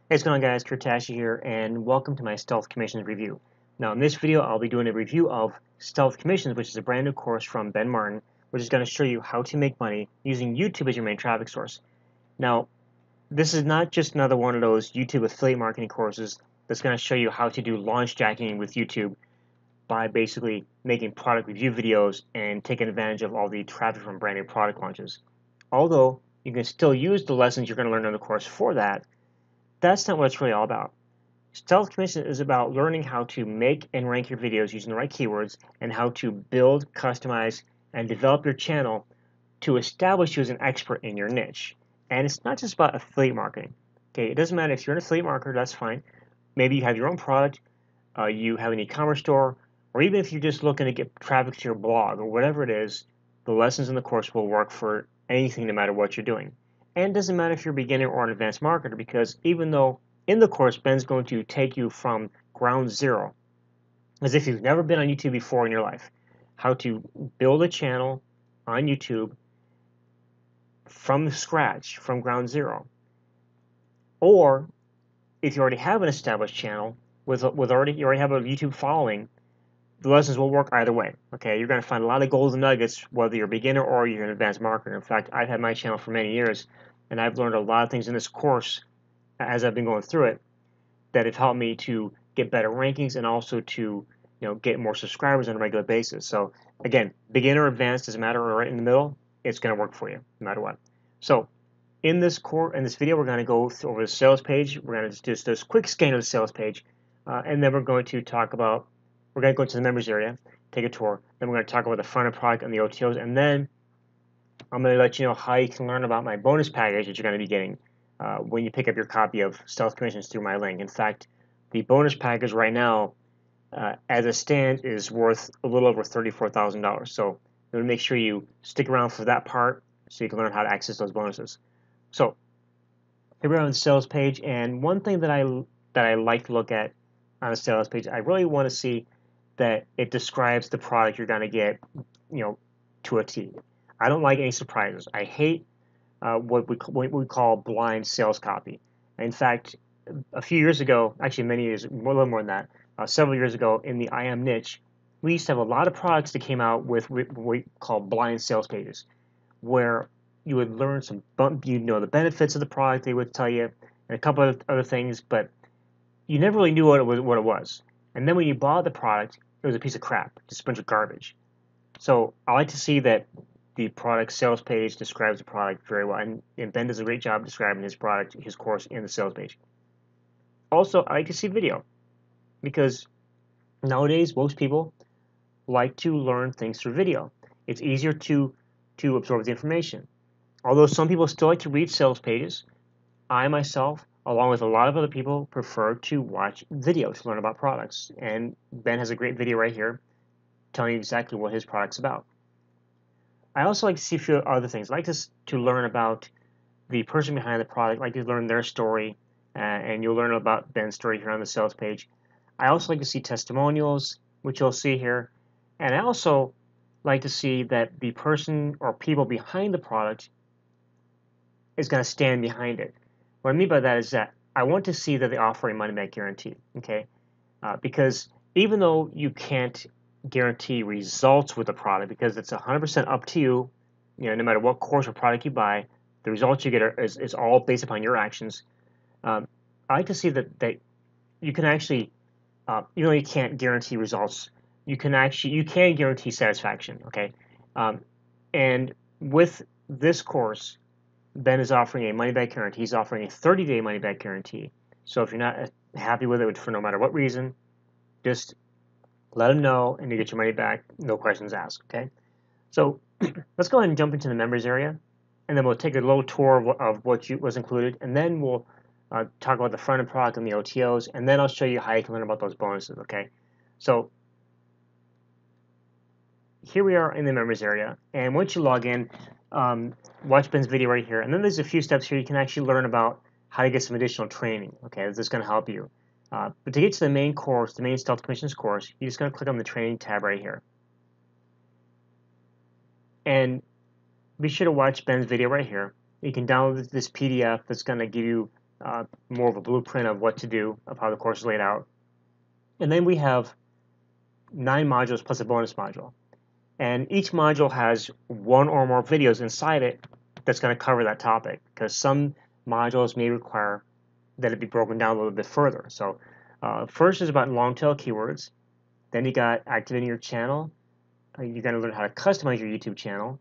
Hey, what's going on, guys? Tasche here, and welcome to my Stealth Commissions review. Now, in this video, I'll be doing a review of Stealth Commissions, which is a brand new course from Ben Martin, which is going to show you how to make money using YouTube as your main traffic source. Now, this is not just another one of those YouTube affiliate marketing courses that's going to show you how to do launch jacking with YouTube by basically making product review videos and taking advantage of all the traffic from brand new product launches. Although you can still use the lessons you're going to learn in the course for that, that's not what it's really all about. Stealth Commission is about learning how to make and rank your videos using the right keywords and how to build, customize, and develop your channel to establish you as an expert in your niche. And it's not just about affiliate marketing. Okay, it doesn't matter if you're an affiliate marketer, that's fine. Maybe you have your own product, you have an e-commerce store, or even if you're just looking to get traffic to your blog or whatever it is, the lessons in the course will work for anything no matter what you're doing. And it doesn't matter if you're a beginner or an advanced marketer, because even though in the course Ben's going to take you from ground zero, as if you've never been on YouTube before in your life, how to build a channel on YouTube from scratch, from ground zero. Or if you already have an established channel you already have a YouTube following, the lessons will work either way. Okay, you're going to find a lot of golden nuggets whether you're a beginner or you're an advanced marketer. In fact, I've had my channel for many years, and I've learned a lot of things in this course as I've been going through it that have helped me to get better rankings and also to get more subscribers on a regular basis. So again, beginner, advanced, doesn't matter, or right in the middle, it's going to work for you no matter what. So in this video, we're going to go over the sales page. We're going to just do this quick scan of the sales page, and then we're going to we're going to go into the members area, take a tour. Then we're going to talk about the front end product and the OTOs, and then I'm going to let you know how you can learn about my bonus package that you're going to be getting when you pick up your copy of Stealth Commissions through my link. In fact, the bonus package right now, as it stands, is worth a little over $34,000. So make sure you stick around for that part so you can learn how to access those bonuses. So here we are on the sales page, and one thing that I like to look at on a sales page, I really want to see that it describes the product you're going to get, to a T. I don't like any surprises. I hate what we call blind sales copy. In fact, a few years ago, actually many years, a little more than that, several years ago in the IM niche, we used to have a lot of products that came out with what we call blind sales pages, where you would learn the benefits of the product they would tell you, and a couple of other things, but you never really knew what it was. And then when you bought the product, it was a piece of crap, just a bunch of garbage. So I like to see that the product sales page describes the product very well, and Ben does a great job describing his product, his course in the sales page. Also, I like to see video, because nowadays most people like to learn things through video. It's easier to absorb the information. Although some people still like to read sales pages, I myself, along with a lot of other people, prefer to watch video to learn about products. And Ben has a great video right here telling you exactly what his product's about. I also like to see a few other things. I like to learn about the person behind the product. I like to learn their story, and you'll learn about Ben's story here on the sales page. I also like to see testimonials, which you'll see here. And I also like to see that the person or people behind the product is going to stand behind it. What I mean by that is that I want to see that they offer a money-back guarantee, okay? Because even though you can't guarantee results with the product, because it's 100% up to you, no matter what course or product you buy, the results you get is all based upon your actions. I like to see that you can actually, even though you can't guarantee results, you can guarantee satisfaction, okay? And with this course, Ben is offering a money-back guarantee. He's offering a 30-day money-back guarantee. So if you're not happy with it for no matter what reason, just let him know and you get your money back, no questions asked, okay? So let's go ahead and jump into the members area, and then we'll take a little tour of what was included, and then we'll talk about the front-end product and the OTOs, and then I'll show you how you can learn about those bonuses, okay? So here we are in the members area, and once you log in, watch Ben's video right here, and then there's a few steps here you can actually learn about how to get some additional training, okay? This is going to help you. But to get to the main course, the main Stealth Commissions course, you're just going to click on the training tab right here. And be sure to watch Ben's video right here. You can download this PDF that's going to give you more of a blueprint of what to do, of how the course is laid out. And then we have 9 modules plus a bonus module. And each module has 1 or more videos inside it that's going to cover that topic, because some modules may require that it be broken down a little bit further. So first is about long tail keywords. Then you got activating your channel. You're going to learn how to customize your YouTube channel.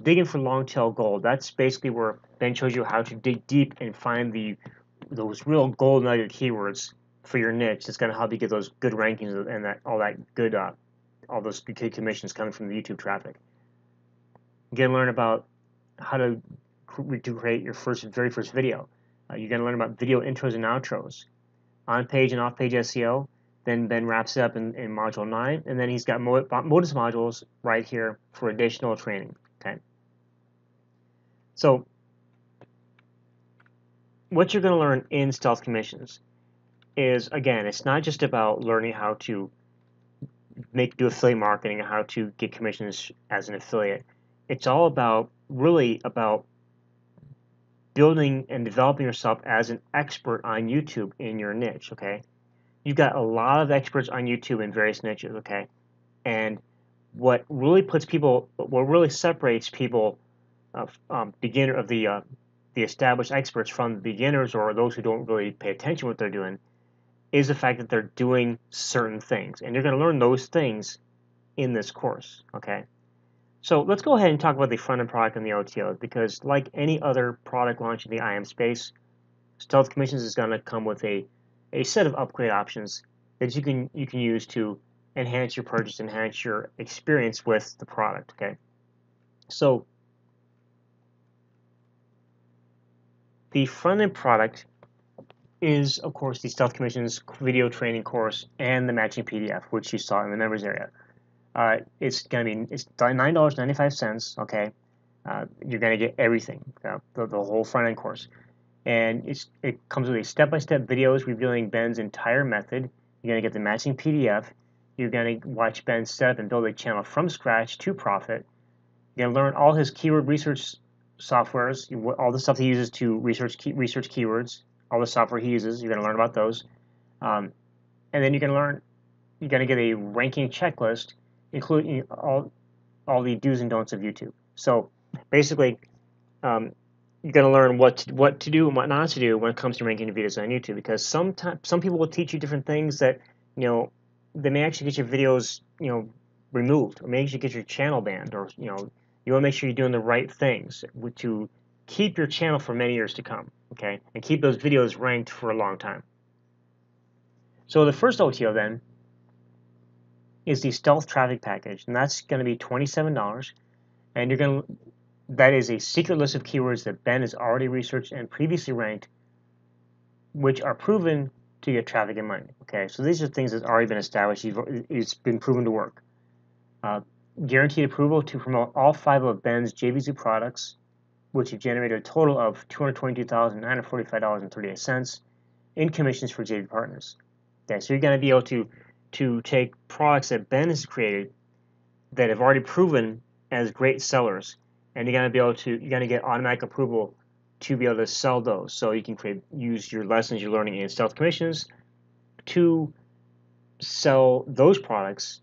Digging for long tail gold. That's basically where Ben shows you how to dig deep and find those real gold nugget keywords for your niche. It's going to help you get those good rankings and all those good commissions coming from the YouTube traffic. You're going to learn about how to create your very first video. You're going to learn about video intros and outros, on-page and off-page SEO. Then Ben wraps it up in Module 9, and then he's got bonus modules right here for additional training. Okay. So what you're going to learn in Stealth Commissions is, again, it's not just about learning how to do affiliate marketing and how to get commissions as an affiliate. It's all about, really about building and developing yourself as an expert on YouTube in your niche, okay? You've got a lot of experts on YouTube in various niches, okay? And what really separates people, the established experts from the beginners or those who don't really pay attention to what they're doing, is the fact that they're doing certain things. And you're going to learn those things in this course, okay? So let's go ahead and talk about the front-end product and the OTOs, because like any other product launch in the IM space, Stealth Commissions is going to come with a set of upgrade options that you can use to enhance your purchase, enhance your experience with the product, okay? So the front-end product is, of course, the Stealth Commissions video training course and the matching PDF, which you saw in the members area. It's $9.95, okay? You're going to get everything, the whole front-end course. And it comes with a step-by-step videos revealing Ben's entire method. You're going to get the matching PDF. You're going to watch Ben set up and build a channel from scratch to profit. You're going to learn all his keyword research softwares, all the stuff he uses to research keywords, all the software he uses. You're going to learn about those. And then you're going to get a ranking checklist, including all the do's and don'ts of YouTube. So basically, you're going to learn what to do and what not to do when it comes to ranking your videos on YouTube, because some people will teach you different things that, they may actually get your videos, removed, or may actually get your channel banned, or, you want to make sure you're doing the right things to keep your channel for many years to come, okay, and keep those videos ranked for a long time. So the first OTO then is the Stealth Traffic Package, and that's going to be $27, and that is a secret list of keywords that Ben has already researched and previously ranked, which are proven to get traffic and money. Okay, so these are things that have already been established. It's been proven to work. Guaranteed approval to promote all 5 of Ben's JVZoo products, which have generated a total of $222,945.38 in commissions for JV partners. Okay, so you're going to be able to take products that Ben has created that have already proven as great sellers, and you're going to get automatic approval to be able to sell those. So you can use your lessons you're learning in Stealth Commissions to sell those products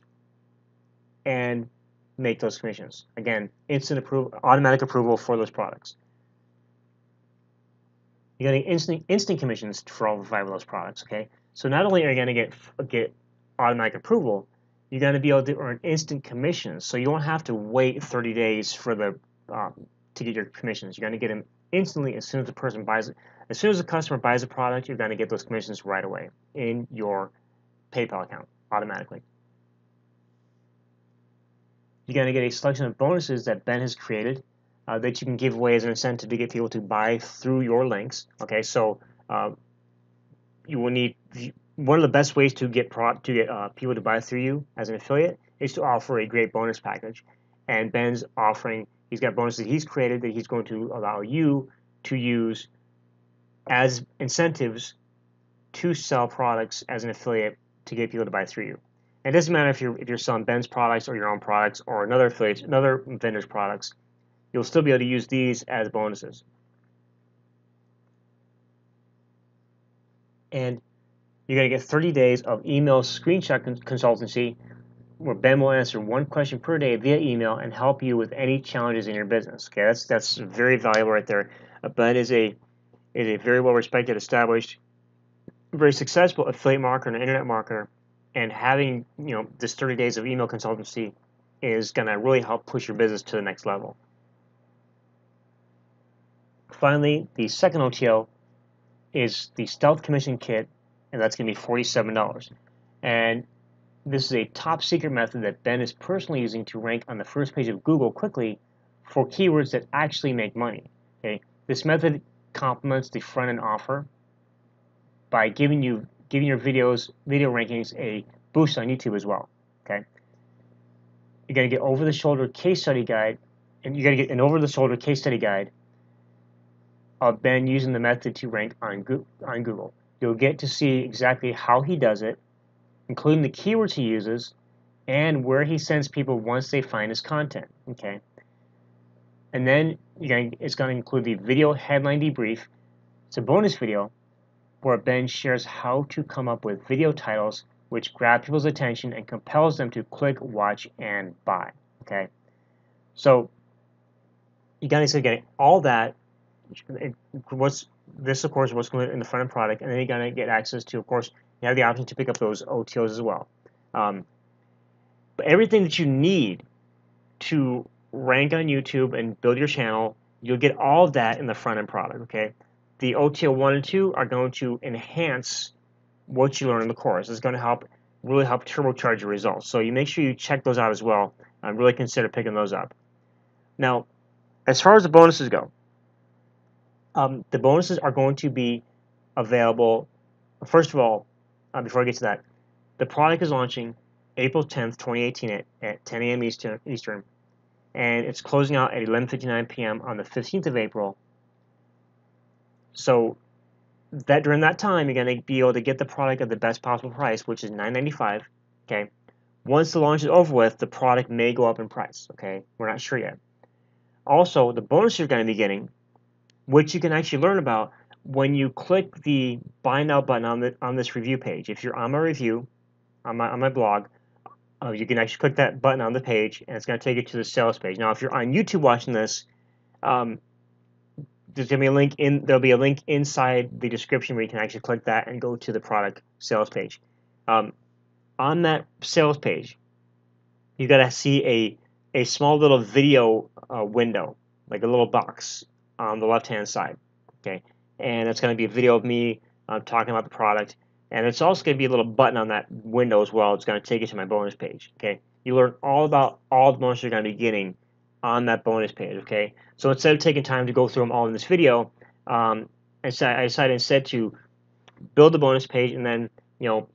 and make those commissions. Again, automatic approval for those products. You're getting instant commissions for all 5 of those products. Okay, so not only are you going to get automatic approval, you're going to be able to earn instant commissions. So you won't have to wait 30 days for to get your commissions. You're going to get them instantly as soon as the person buys it. As soon as the customer buys a product, you're going to get those commissions right away in your PayPal account automatically. You're going to get a selection of bonuses that Ben has created that you can give away as an incentive to get people to buy through your links. Okay, so you will need, one of the best ways to get people to buy through you as an affiliate is to offer a great bonus package. And Ben's offering, he's got bonuses that he's created that he's going to allow you to use as incentives to sell products as an affiliate to get people to buy through you. And it doesn't matter if you're selling Ben's products or your own products or another vendor's products, you'll still be able to use these as bonuses. and you're going to get 30 days of email screenshot consultancy where Ben will answer one question per day via email and help you with any challenges in your business. Okay, that's very valuable right there. Ben is a very well respected, established, very successful affiliate marketer and internet marketer, and having this 30 days of email consultancy is going to really help push your business to the next level. Finally, the second OTO is the Stealth Commission Kit, and that's going to be $47. And this is a top secret method that Ben is personally using to rank on the first page of Google quickly for keywords that actually make money. Okay, this method complements the front end offer by giving your video rankings a boost on YouTube as well. Okay, you're going to get over-the-shoulder case study guide, and you're going to get an over-the-shoulder case study guide of Ben using the method to rank on Google. You'll get to see exactly how he does it, including the keywords he uses, and where he sends people once they find his content. Okay, and then it's going to include the video headline debrief. It's a bonus video where Ben shares how to come up with video titles which grab people's attention and compels them to click, watch, and buy. Okay, so you guys are getting all that. This, of course, what's going in the front end product, and then you're going to get access to, of course, you have the option to pick up those OTOs as well. But everything that you need to rank on YouTube and build your channel, you'll get all of that in the front end product. Okay, the OTO 1 and 2 are going to enhance what you learn in the course. It's going to really help turbocharge your results. So you make sure you check those out as well, and really consider picking those up. Now, as far as the bonuses go, the bonuses are going to be available. First of all, before I get to that, the product is launching April 10th, 2018 at 10 a.m. Eastern, and it's closing out at 11:59 p.m. on the 15th of April. So that during that time, you're going to be able to get the product at the best possible price, which is $9.95. Okay. Once the launch is over with, the product may go up in price. Okay, we're not sure yet. Also, the bonus you're going to be getting, which you can actually learn about when you click the Buy Now button on this review page. If you're on my review, on my blog, you can actually click that button on the page, and it's going to take you to the sales page. Now, if you're on YouTube watching this, there's going to be a link there'll be a link inside the description where you can actually click that and go to the product sales page. On that sales page, you've got to see a small little video window, like a little box on the left-hand side. Okay, and it's going to be a video of me talking about the product, and it's also going to be a little button on that window as well. It's going to take you to my bonus page. Okay, you learn all about all the bonuses you're going to be getting on that bonus page. Okay, so instead of taking time to go through them all in this video, I decided instead to build the bonus page and then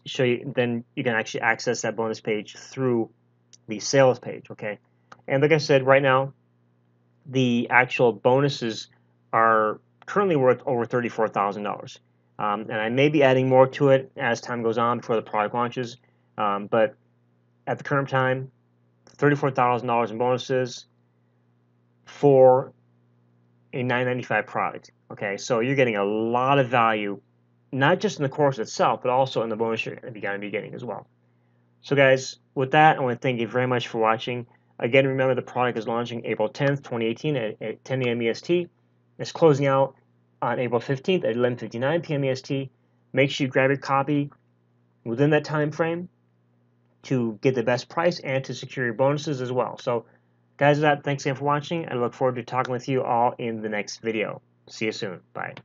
show you. Then you can actually access that bonus page through the sales page. Okay, and like I said, right now the actual bonuses are currently worth over $34,000, and I may be adding more to it as time goes on before the product launches. But at the current time, $34,000 in bonuses for a $9.95 product. Okay, so you're getting a lot of value, not just in the course itself, but also in the bonus you're going to be getting as well. So guys, with that, I want to thank you very much for watching. Again, remember the product is launching April 10th, 2018 at 10 a.m. EST. It's closing out on April 15th at 11:59 p.m. EST. Make sure you grab your copy within that time frame to get the best price and to secure your bonuses as well. So guys, thanks again for watching. I look forward to talking with you all in the next video. See you soon. Bye.